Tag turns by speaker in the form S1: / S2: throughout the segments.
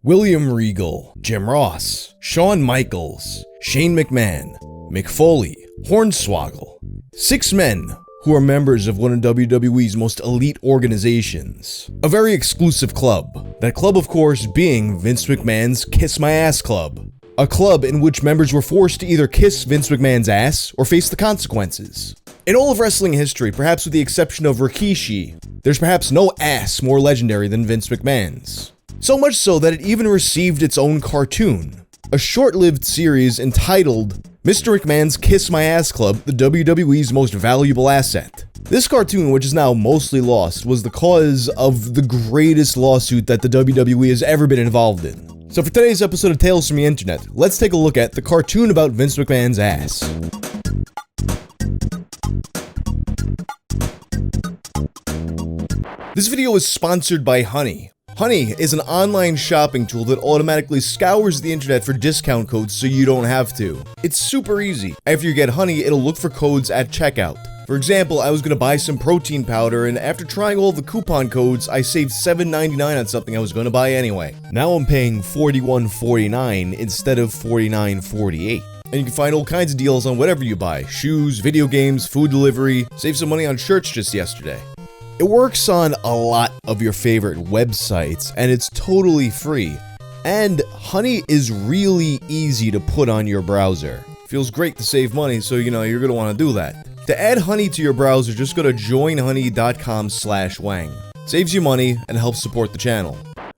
S1: William Regal, Jim Ross, Shawn Michaels, Shane McMahon, Mick Foley, Hornswoggle. 6 men who are members of one of WWE's most elite organizations. A very exclusive club. That club, of course, being Vince McMahon's Kiss My Ass Club. A club in which members were forced to either kiss Vince McMahon's ass or face the consequences. In all of wrestling history, perhaps with the exception of Rikishi, there's perhaps no ass more legendary than Vince McMahon's. So much so that it even received its own cartoon. A short-lived series entitled Mr. McMahon's Kiss My Ass Club, the WWE's most valuable asset. This cartoon, which is now mostly lost, was the cause of the greatest lawsuit that the WWE has ever been involved in. So for today's episode of Tales from the Internet, let's take a look at the cartoon about Vince McMahon's ass. This video is sponsored by Honey. Honey is an online shopping tool that automatically scours the internet for discount codes so you don't have to. It's super easy. After you get Honey, it'll look for codes at checkout. For example, I was gonna buy some protein powder, and after trying all the coupon codes, I saved $7.99 on something I was gonna buy anyway. Now I'm paying $41.49 instead of $49.48. And you can find all kinds of deals on whatever you buy: shoes, video games, food delivery. Saved some money on shirts just yesterday. It works on a lot of your favorite websites, and it's totally free. And Honey is really easy to put on your browser. Feels great to save money, so you're gonna wanna do that. To add Honey to your browser, just go to joinhoney.com/wang. Saves you money and helps support the channel.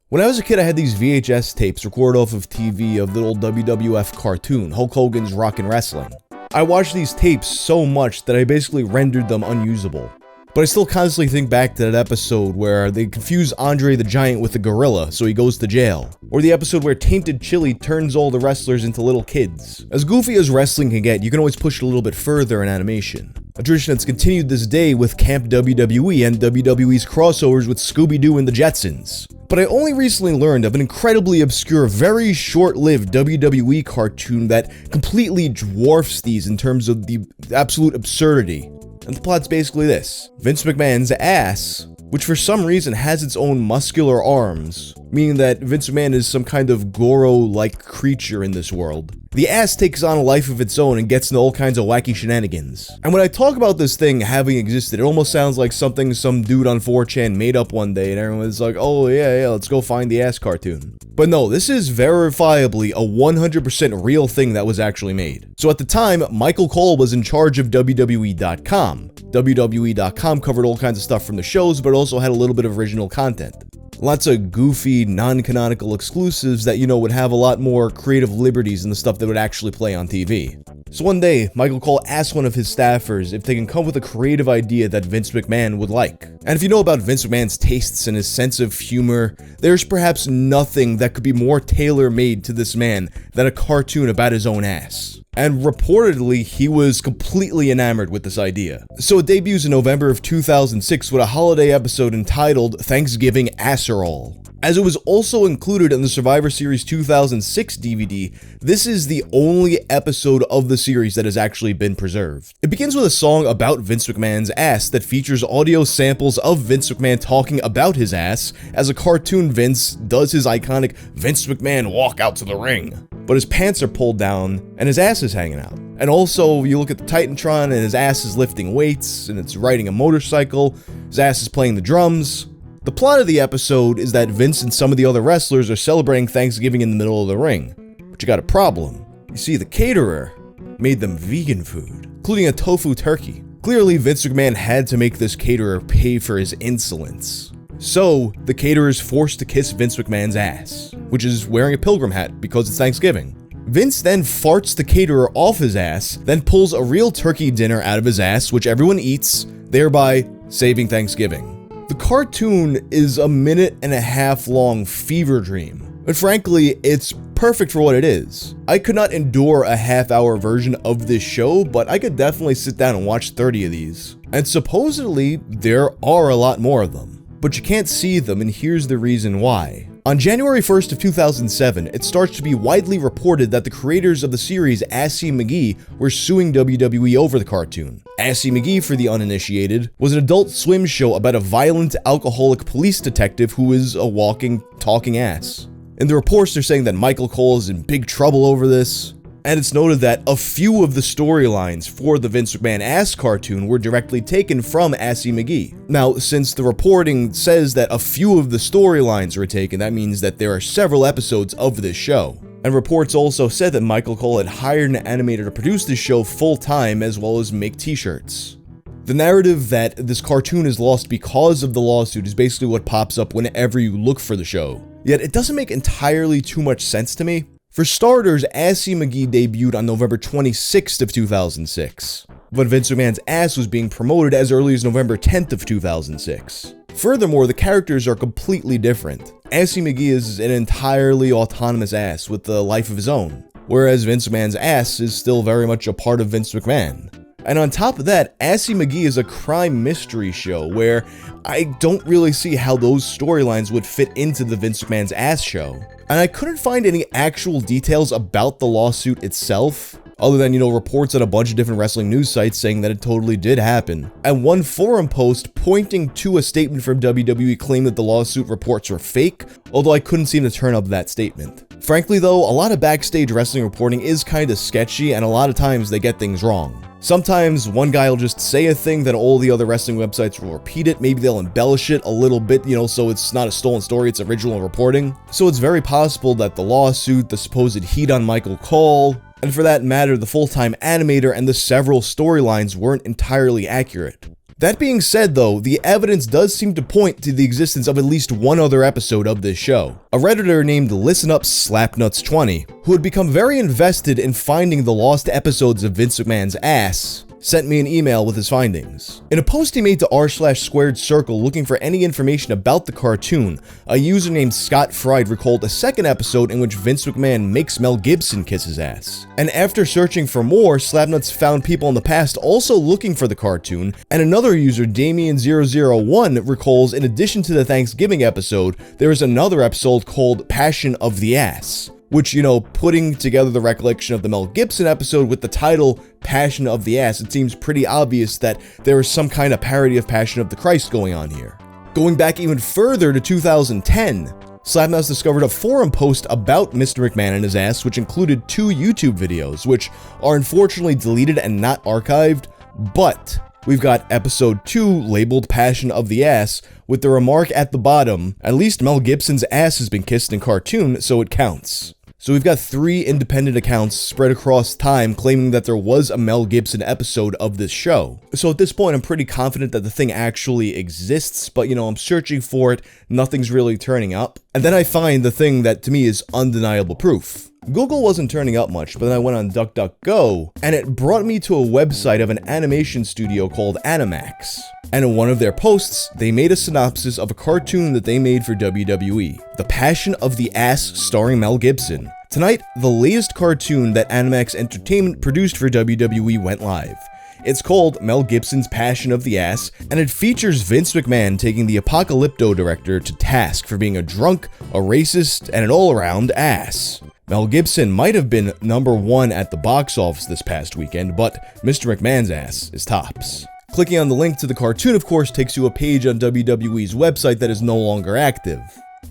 S1: When I was a kid, I had these VHS tapes recorded off of TV of the old WWF cartoon, Hulk Hogan's Rockin' Wrestling. I watched these tapes so much that I basically rendered them unusable. But I still constantly think back to that episode where they confuse Andre the Giant with a gorilla, so he goes to jail. Or the episode where Tainted Chili turns all the wrestlers into little kids. As goofy as wrestling can get, you can always push it a little bit further in animation. A tradition that's continued this day with Camp WWE and WWE's crossovers with Scooby-Doo and the Jetsons. But I only recently learned of an incredibly obscure, very short-lived WWE cartoon that completely dwarfs these in terms of the absolute absurdity. And the plot's basically this: Vince McMahon's ass, which for some reason has its own muscular arms, meaning that Vince McMahon is some kind of Goro-like creature in this world. The ass takes on a life of its own and gets into all kinds of wacky shenanigans. And when I talk about this thing having existed, it almost sounds like something some dude on 4chan made up one day and everyone's like, oh yeah, let's go find the ass cartoon. But no, this is verifiably a 100% real thing that was actually made. So at the time, Michael Cole was in charge of WWE.com. WWE.com covered all kinds of stuff from the shows, but also had a little bit of original content. Lots of goofy, non-canonical exclusives that, would have a lot more creative liberties than the stuff that would actually play on TV. So one day, Michael Cole asked one of his staffers if they can come with a creative idea that Vince McMahon would like. And if you know about Vince McMahon's tastes and his sense of humor, there's perhaps nothing that could be more tailor-made to this man than a cartoon about his own ass. And reportedly, he was completely enamored with this idea. So it debuts in November of 2006 with a holiday episode entitled Thanksgiving Asserole. As it was also included in the Survivor Series 2006 DVD, this is the only episode of the series that has actually been preserved. It begins with a song about Vince McMahon's ass that features audio samples of Vince McMahon talking about his ass as a cartoon Vince does his iconic Vince McMahon walk out to the ring. But his pants are pulled down and his ass is hanging out. And also, you look at the Titantron and his ass is lifting weights and it's riding a motorcycle, his ass is playing the drums. The plot of the episode is that Vince and some of the other wrestlers are celebrating Thanksgiving in the middle of the ring. But you got a problem. You see, the caterer made them vegan food, including a tofu turkey. Clearly, Vince McMahon had to make this caterer pay for his insolence. So, the caterer is forced to kiss Vince McMahon's ass, which is wearing a pilgrim hat because it's Thanksgiving. Vince then farts the caterer off his ass, then pulls a real turkey dinner out of his ass, which everyone eats, thereby saving Thanksgiving. The cartoon is a 1.5-minute long fever dream, but frankly, it's perfect for what it is. I could not endure a half-hour version of this show, but I could definitely sit down and watch 30 of these. And supposedly, there are a lot more of them, but you can't see them, and here's the reason why. On January 1st of 2007, it starts to be widely reported that the creators of the series Assy McGee were suing WWE over the cartoon. Assy McGee, for the uninitiated, was an Adult Swim show about a violent, alcoholic police detective who is a walking, talking ass. In the reports, they're saying that Michael Cole is in big trouble over this, and it's noted that a few of the storylines for the Vince McMahon Ass cartoon were directly taken from Assy McGee. Now, since the reporting says that a few of the storylines were taken, that means that there are several episodes of this show. And reports also said that Michael Cole had hired an animator to produce this show full-time as well as make t-shirts. The narrative that this cartoon is lost because of the lawsuit is basically what pops up whenever you look for the show. Yet it doesn't make entirely too much sense to me. For starters, Assy McGee debuted on November 26th of 2006, but Vince McMahon's Ass was being promoted as early as November 10th of 2006. Furthermore, the characters are completely different. Assy McGee is an entirely autonomous ass with a life of his own, whereas Vince McMahon's Ass is still very much a part of Vince McMahon. And on top of that, Assy McGee is a crime mystery show where I don't really see how those storylines would fit into the Vince McMahon's Ass show. And I couldn't find any actual details about the lawsuit itself, other than, reports on a bunch of different wrestling news sites saying that it totally did happen. And one forum post pointing to a statement from WWE claimed that the lawsuit reports were fake, although I couldn't seem to turn up that statement. Frankly though, a lot of backstage wrestling reporting is kinda sketchy, and a lot of times they get things wrong. Sometimes one guy will just say a thing, then all the other wrestling websites will repeat it. Maybe they'll embellish it a little bit, so it's not a stolen story, it's original reporting. So it's very possible that the lawsuit, the supposed heat on Michael Cole, and for that matter, the full-time animator and the several storylines weren't entirely accurate. That being said though, the evidence does seem to point to the existence of at least one other episode of this show. A Redditor named ListenUpSlapnuts20, who had become very invested in finding the lost episodes of Vince McMahon's Ass, sent me an email with his findings. In a post he made to r/squaredcircle looking for any information about the cartoon, a user named Scott Fried recalled a second episode in which Vince McMahon makes Mel Gibson kiss his ass. And after searching for more, Slapnuts found people in the past also looking for the cartoon, and another user, Damien001, recalls in addition to the Thanksgiving episode, there is another episode called Passion of the Ass, which, putting together the recollection of the Mel Gibson episode with the title Passion of the Ass, it seems pretty obvious that there is some kind of parody of Passion of the Christ going on here. Going back even further to 2010, Slapnuts discovered a forum post about Mr. McMahon and his ass, which included 2 YouTube videos, which are unfortunately deleted and not archived, but we've got episode 2 labeled Passion of the Ass, with the remark at the bottom, at least Mel Gibson's ass has been kissed in cartoon, so it counts. So we've got 3 independent accounts spread across time claiming that there was a Mel Gibson episode of this show. So at this point, I'm pretty confident that the thing actually exists, but I'm searching for it, nothing's really turning up. And then I find the thing that to me is undeniable proof. Google wasn't turning up much, but then I went on DuckDuckGo, and it brought me to a website of an animation studio called Animax. And in one of their posts, they made a synopsis of a cartoon that they made for WWE, The Passion of the Ass starring Mel Gibson. Tonight, the latest cartoon that Animax Entertainment produced for WWE went live. It's called Mel Gibson's Passion of the Ass, and it features Vince McMahon taking the Apocalypto director to task for being a drunk, a racist, and an all-around ass. Mel Gibson might have been #1 at the box office this past weekend, but Mr. McMahon's ass is tops. Clicking on the link to the cartoon, of course, takes you a page on WWE's website that is no longer active.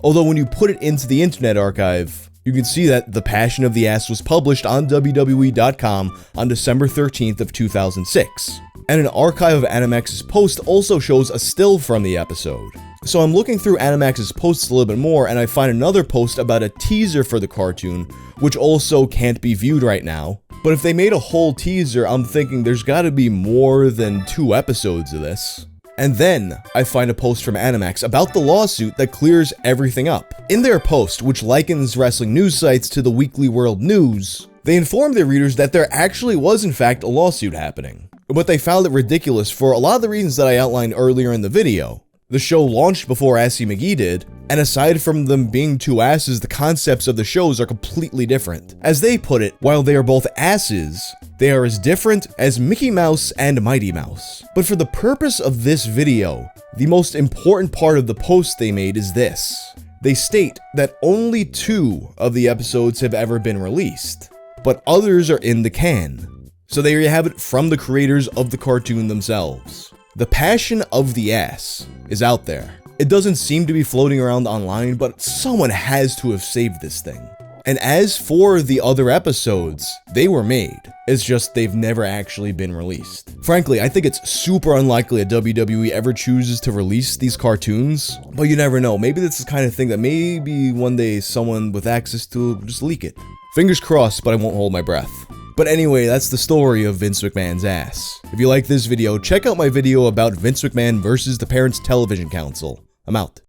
S1: Although when you put it into the Internet Archive, you can see that The Passion of the Ass was published on WWE.com on December 13th of 2006. And an archive of Animax's post also shows a still from the episode. So I'm looking through Animax's posts a little bit more, and I find another post about a teaser for the cartoon, which also can't be viewed right now. But if they made a whole teaser, I'm thinking there's gotta be more than 2 episodes of this. And then I find a post from Animax about the lawsuit that clears everything up. In their post, which likens wrestling news sites to the Weekly World News, they informed their readers that there actually was in fact a lawsuit happening. But they found it ridiculous for a lot of the reasons that I outlined earlier in the video. The show launched before Assy McGee did, and aside from them being 2 asses, the concepts of the shows are completely different. As they put it, while they are both asses, they are as different as Mickey Mouse and Mighty Mouse. But for the purpose of this video, the most important part of the post they made is this. They state that only 2 of the episodes have ever been released, but others are in the can. So there you have it from the creators of the cartoon themselves. The Passion of the Ass is out there. It doesn't seem to be floating around online, but someone has to have saved this thing. And as for the other episodes, they were made. It's just they've never actually been released. Frankly, I think it's super unlikely that WWE ever chooses to release these cartoons, but you never know. Maybe this is the kind of thing that maybe one day someone with access to will just leak it. Fingers crossed, but I won't hold my breath. But anyway, that's the story of Vince McMahon's ass. If you like this video, check out my video about Vince McMahon versus the Parents Television Council. I'm out.